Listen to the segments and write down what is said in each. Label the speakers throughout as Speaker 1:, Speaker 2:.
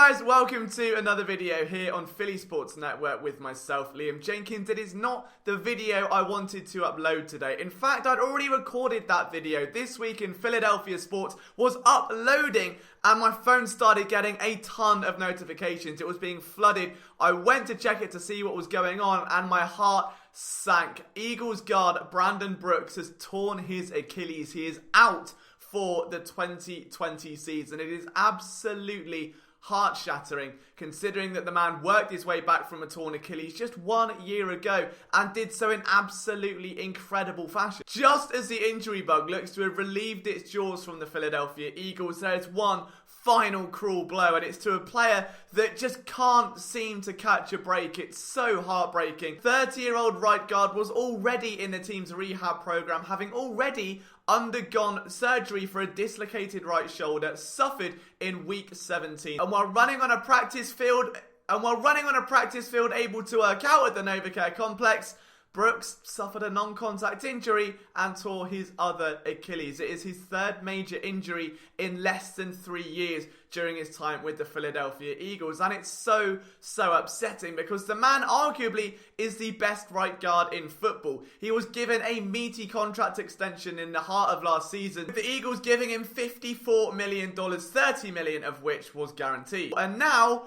Speaker 1: guys, welcome to another video here on Philly Sports Network with myself, Liam Jenkins. It is not the video I wanted to upload today. In fact, I'd already recorded that video. This Week in Philadelphia Sports was uploading and my phone started getting a ton of notifications. It was being flooded. I went to check it to see what was going on and my heart sank. Eagles guard Brandon Brooks has torn his Achilles. He is out for the 2020 season. It is absolutely heart-shattering considering that the man worked his way back from a torn Achilles just 1 year ago and did so in absolutely incredible fashion. Just as the injury bug looks to have relieved its jaws from the Philadelphia Eagles, there is one final cruel blow, and it's to a player that just can't seem to catch a break. It's so heartbreaking. 30-year-old right guard was already in the team's rehab program, having already undergone surgery for a dislocated right shoulder suffered in week 17. And while running on a practice field able to work out at the Novacare complex, Brooks suffered a non-contact injury and tore his other Achilles. It is his third major injury in less than 3 years during his time with the Philadelphia Eagles. And it's so upsetting because the man arguably is the best right guard in football. He was given a meaty contract extension in the heart of last season, with the Eagles giving him $54 million, $30 million of which was guaranteed. And now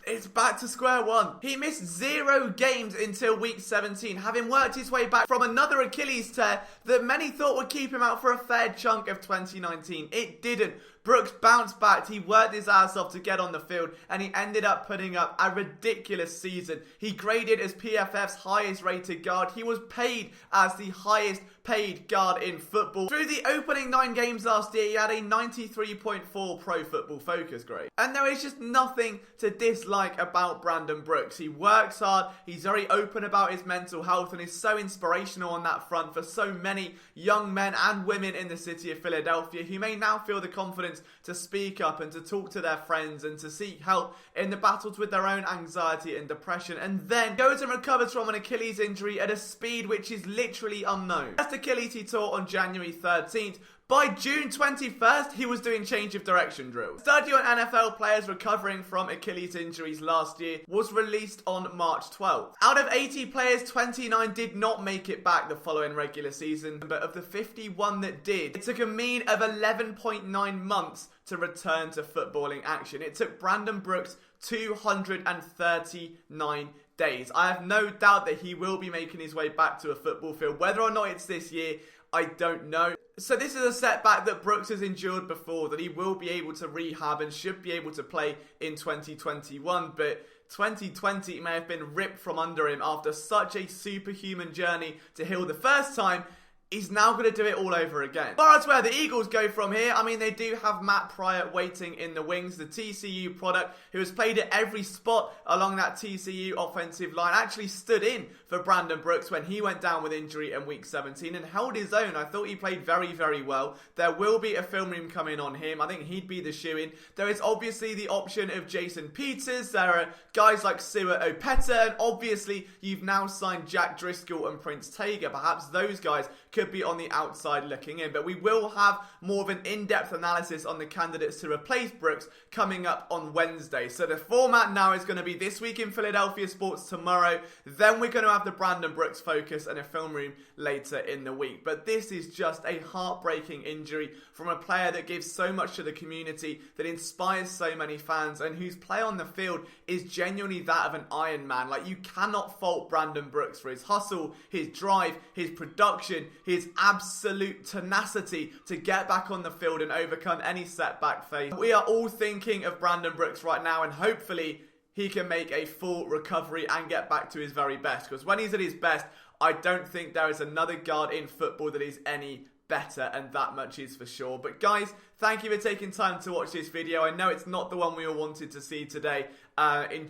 Speaker 1: it's back to square one. He missed 0 games until week 17, having worked his way back from another Achilles tear that many thought would keep him out for a fair chunk of 2019. It didn't. Brooks bounced back, he worked his ass off to get on the field, and he ended up putting up a ridiculous season. He graded as PFF's highest rated guard. He was paid as the highest paid guard in football. Through the opening 9 games last year, he had a 93.4 Pro Football Focus grade. And there is just nothing to dislike about Brandon Brooks. He works hard, he's very open about his mental health, and is so inspirational on that front for so many young men and women in the city of Philadelphia who may now feel the confidence to speak up and to talk to their friends and to seek help in the battles with their own anxiety and depression, and then goes and recovers from an Achilles injury at a speed which is literally unknown. First Achilles he tore on January 13th. By June 21st, he was doing change of direction drills. Study on NFL players recovering from Achilles injuries last year was released on March 12th. Out of 80 players, 29 did not make it back the following regular season, but of the 51 that did, it took a mean of 11.9 months to return to footballing action. It took Brandon Brooks 239 days. I have no doubt that he will be making his way back to a football field. Whether or not it's this year, I don't know. So this is a setback that Brooks has endured before, that he will be able to rehab and should be able to play in 2021. But 2020 may have been ripped from under him after such a superhuman journey to heal the first time. He's now going to do it all over again. As far as where the Eagles go from here, I mean, they do have Matt Pryor waiting in the wings, the TCU product, who has played at every spot along that TCU offensive line. Actually stood in for Brandon Brooks when he went down with injury in week 17 and held his own. I thought he played very well. There will be a film room coming on him. I think he'd be the shoo-in. There is obviously the option of Jason Peters. There are guys like Sua Opeta, and obviously you've now signed Jack Driscoll and Prince Tega. Perhaps those guys could be on the outside looking in, but we will have more of an in-depth analysis on the candidates to replace Brooks coming up on Wednesday. So the format now is going to be This Week in Philadelphia Sports tomorrow, then we're going to have the Brandon Brooks focus and a film room later in the week. But this is just a heartbreaking injury from a player that gives so much to the community, that inspires so many fans, and whose play on the field is genuinely that of an Iron Man. Like, you cannot fault Brandon Brooks for his hustle, his drive, his production, his absolute tenacity to get back on the field and overcome any setback phase. We are all thinking of Brandon Brooks right now, and hopefully he can make a full recovery and get back to his very best, because when he's at his best, I don't think there is another guard in football that is any better, and that much is for sure. But guys, thank you for taking time to watch this video. I know it's not the one we all wanted to see today. Enjoy